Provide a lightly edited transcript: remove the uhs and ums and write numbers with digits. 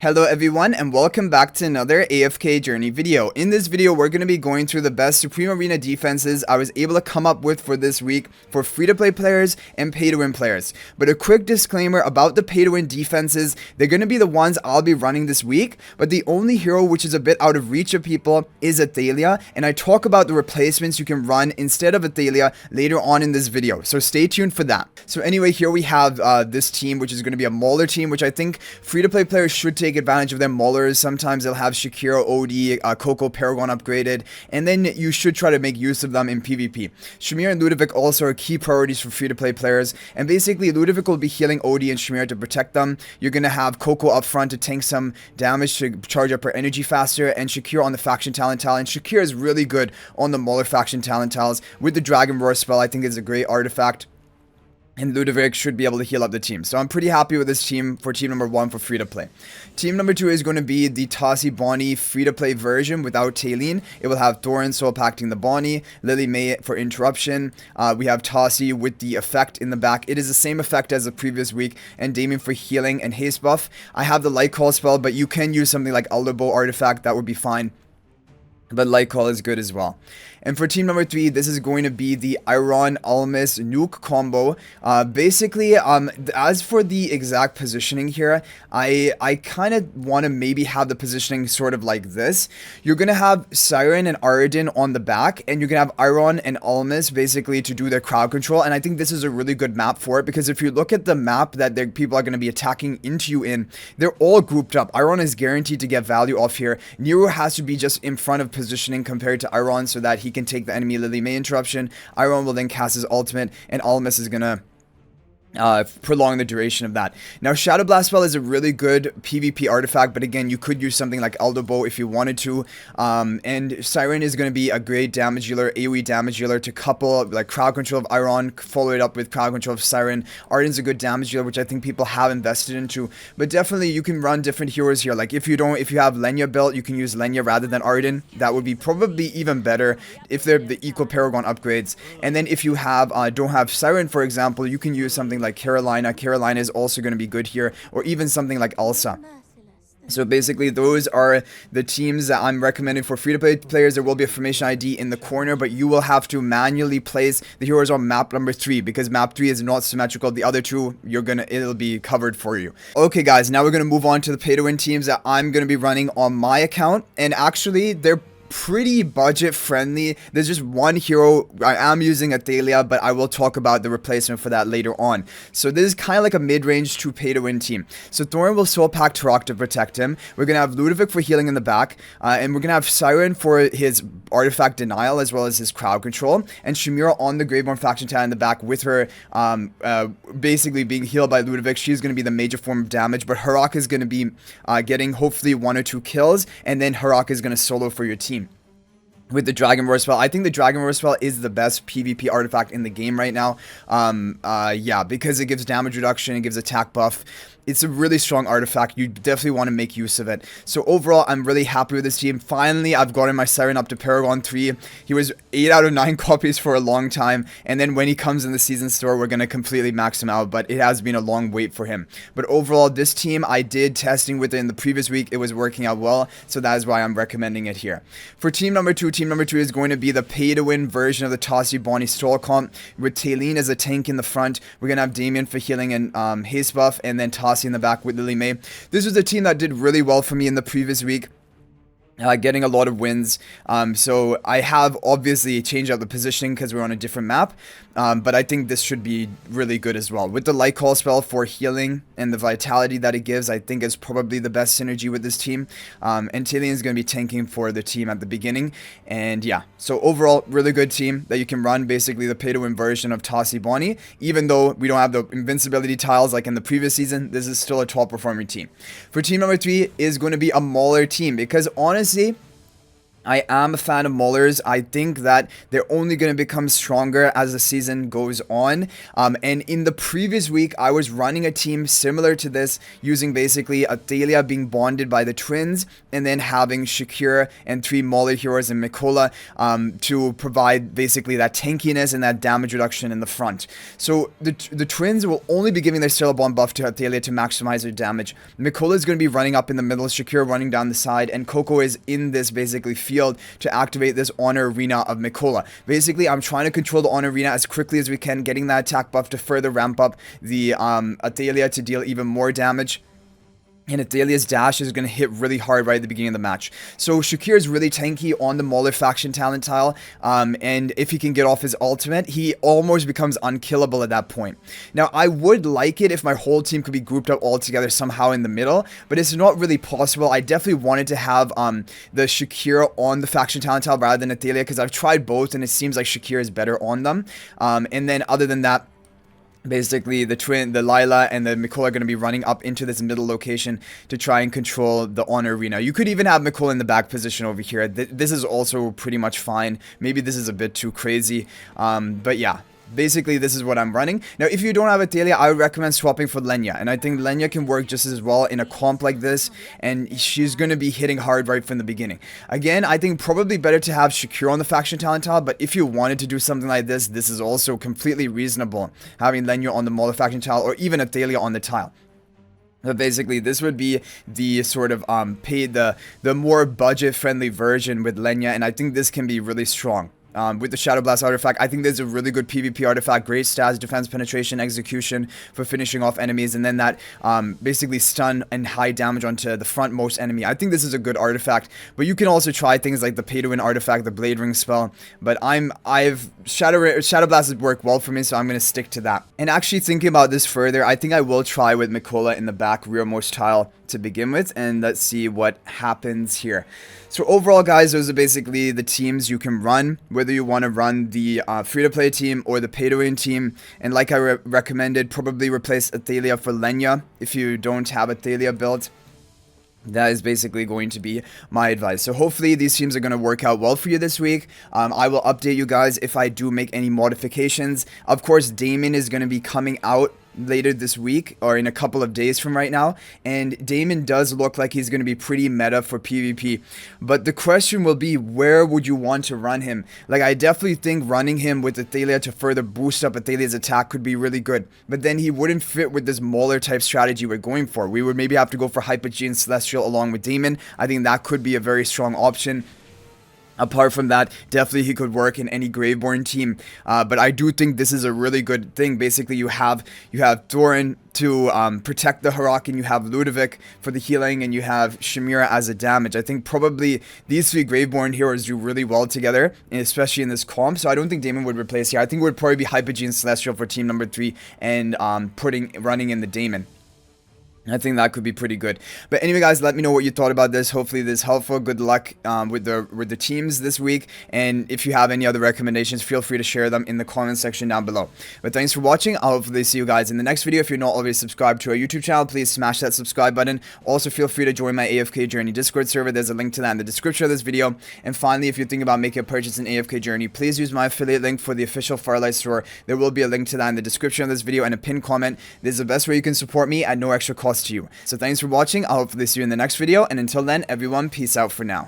Hello everyone and welcome back to another AFK journey video. In this video we're going to be going through the best Supreme Arena defenses I was able to come up with for this week for free-to-play players and pay-to-win players. But a quick disclaimer about the pay-to-win defenses, they're going to be the ones I'll be running this week, but the only hero which is a bit out of reach of people is Athalia, and I talk about the replacements you can run instead of Athalia later on in this video, so stay tuned for that. So anyway, here we have this team which is going to be a Mauler team, which I think free-to-play players should take advantage of their Maulers. Sometimes they'll have Shakira, OD, Coco, Paragon upgraded, and then you should try to make use of them in PvP. Shamir and Ludovic also are key priorities for free-to-play players, and basically Ludovic will be healing OD and Shamir to protect them. You're going to have Coco up front to tank some damage to charge up her energy faster, and Shakira on the faction talent tile, and Shakira is really good on the Mauler faction talent tiles. With the Dragon Roar spell, I think is a great artifact. And Ludovic should be able to heal up the team. So I'm pretty happy with this team for team number 1 for free-to-play. Team number 2 is going to be the Tassi Bonnie free-to-play version without Taylene. It will have Thorin soul pacting the Bonnie, Lily May for interruption. We have Tassi with the effect in the back. It is the same effect as the previous week. And Daimon for healing and haste buff. I have the Light Call spell, but you can use something like Elderbow artifact. That would be fine. But Light Call is good as well. And for team number 3, this is going to be the Iron Almas nuke combo. Basically, as for the exact positioning here, I kind of want to maybe have the positioning sort of like this. You're going to have Siren and Aradin on the back, and you're going to have Iron and Almas basically to do their crowd control. And I think this is a really good map for it, because if you look at the map that people are going to be attacking into you in, they're all grouped up. Iron is guaranteed to get value off here. Nero has to be just in front of positioning compared to Iron so that he can take the enemy Lily May interruption. Iron will then cast his ultimate, and Almas is gonna prolong the duration of that. Now, Shadow Blast spell is a really good PvP artifact, but again, you could use something like Elderbow if you wanted to. And Siren is going to be a great damage dealer, AoE damage dealer to couple like crowd control of Iron, follow it up with crowd control of Siren. Arden's a good damage dealer, which I think people have invested into. But definitely, you can run different heroes here. Like if you have Lenya built, you can use Lenya rather than Arden. That would be probably even better if they're the equal Paragon upgrades. And then if you have don't have Siren, for example, you can use something like Carolina. Carolina is also going to be good here, or even something like Elsa. So basically, those are the teams that I'm recommending for free-to-play players. There will be a formation ID in the corner, but you will have to manually place the heroes on map number 3, because map 3 is not symmetrical. The other two, it'll be covered for you. Okay, guys, now we're going to move on to the pay-to-win teams that I'm going to be running on my account, and actually, they're pretty budget friendly. There's just one hero. I am using Athalia, but I will talk about the replacement for that later on. So this is kind of like a mid-range to pay-to-win team. So Thorin will soul pack Turok to protect him. We're gonna have Ludovic for healing in the back, and we're gonna have Siren for his artifact denial as well as his crowd control, and Shamira on the Graveborn faction tab in the back with her basically being healed by Ludovic. She's gonna be the major form of damage, but Harak is gonna be getting hopefully 1 or 2 kills, and then Harak is gonna solo for your team. With the Dragon Roar spell, I think the Dragon Roar spell is the best PvP artifact in the game right now. Yeah, because it gives damage reduction, it gives attack buff. It's a really strong artifact. You definitely want to make use of it. So overall, I'm really happy with this team. Finally, I've gotten my Siren up to Paragon 3. He was 8 out of 9 copies for a long time. And then when he comes in the season store, we're going to completely max him out. But it has been a long wait for him. But overall, this team, I did testing with it in the previous week. It was working out well. So that is why I'm recommending it here. For team number 2 is going to be the pay-to-win version of the Tassi Bonnie Stall comp. With Taylene as a tank in the front. We're going to have Daimon for healing and haste buff. And then Tassi in the back with Lily May. This was a team that did really well for me in the previous week. Getting a lot of wins. So I have obviously changed out the positioning because we're on a different map. But I think this should be really good as well. With the Light Call spell for healing and the vitality that it gives, I think is probably the best synergy with this team. And Taylene is going to be tanking for the team at the beginning. And yeah, so overall, really good team that you can run basically the pay-to-win version of Tassi Bonnie. Even though we don't have the invincibility tiles like in the previous season, this is still a top performing team. For team number 3 is going to be a Mauler team, because honestly, I am a fan of Maulers. I think that they're only going to become stronger as the season goes on. And in the previous week, I was running a team similar to this, using basically Athalia being bonded by the twins, and then having Shakir and 3 Mauler heroes and Mikola to provide basically that tankiness and that damage reduction in the front. So the twins will only be giving their Stellar Bomb buff to Athalia to maximize their damage. Mikola is going to be running up in the middle, Shakir running down the side, and Coco is in this basically field to activate this Honor Arena of Mikola. Basically, I'm trying to control the Honor Arena as quickly as we can, getting that attack buff to further ramp up the Athalia to deal even more damage. And Athalia's dash is going to hit really hard right at the beginning of the match. So Shakir is really tanky on the Mauler faction talent tile. And if he can get off his ultimate, he almost becomes unkillable at that point. Now, I would like it if my whole team could be grouped up all together somehow in the middle, but it's not really possible. I definitely wanted to have the Shakir on the faction talent tile rather than Athalia, because I've tried both and it seems like Shakir is better on them. And then other than that, basically, the Lila and the Mikola are going to be running up into this middle location to try and control the Honor Arena. You could even have Mikola in the back position over here. This is also pretty much fine. Maybe this is a bit too crazy. But yeah. Basically, this is what I'm running. Now, if you don't have Athalia, I would recommend swapping for Lenya. And I think Lenya can work just as well in a comp like this. And she's going to be hitting hard right from the beginning. Again, I think probably better to have Shakir on the faction talent tile. But if you wanted to do something like this, this is also completely reasonable. Having Lenya on the Mauler faction tile or even Athalia on the tile. But basically, this would be the sort of the more budget-friendly version with Lenya. And I think this can be really strong. With the Shadow Blast artifact, I think there's a really good PvP artifact, great stats, defense, penetration, execution for finishing off enemies, and then that basically stun and high damage onto the frontmost enemy. I think this is a good artifact, but you can also try things like the Pay to Win artifact, the Blade Ring spell, but Shadow Blast has worked well for me, so I'm going to stick to that. And actually thinking about this further, I think I will try with Mikola in the back rearmost tile to begin with, and let's see what happens here. So overall, guys, those are basically the teams you can run, whether you want to run the free-to-play team or the pay-to-win team. And like I recommended, probably replace Athalia for Lenya if you don't have Athalia built. That is basically going to be my advice. So hopefully these teams are going to work out well for you this week. I will update you guys if I do make any modifications. Of course, Daimon is going to be coming out later this week or in a couple of days from right now, and Daimon does look like he's going to be pretty meta for PvP, but the question will be, where would you want to run him? Like, I definitely think running him with Athalia to further boost up Athalia's attack could be really good, but then he wouldn't fit with this Mauler type strategy we're going for. We would maybe have to go for Hyper-G and Celestial along with Daimon. I think that could be a very strong option. Apart from that, definitely he could work in any Graveborn team, but I do think this is a really good thing. Basically, you have Thorin to protect the Harak, and you have Ludovic for the healing, and you have Shamira as a damage. I think probably these 3 Graveborn heroes do really well together, and especially in this comp, so I don't think Daimon would replace here. I think it would probably be Hyper-G and Celestial for team number 3, and running in the Daimon. I think that could be pretty good. But anyway, guys, let me know what you thought about this. Hopefully this is helpful. Good luck with the teams this week. And if you have any other recommendations, feel free to share them in the comment section down below. But thanks for watching. I'll hopefully see you guys in the next video. If you're not already subscribed to our YouTube channel, please smash that subscribe button. Also, feel free to join my AFK Journey Discord server. There's a link to that in the description of this video. And finally, if you're thinking about making a purchase in AFK Journey, please use my affiliate link for the official Firelight store. There will be a link to that in the description of this video and a pinned comment. This is the best way you can support me at no extra cost to you. So thanks for watching. I'll hopefully see you in the next video, and until then, everyone, peace out for now.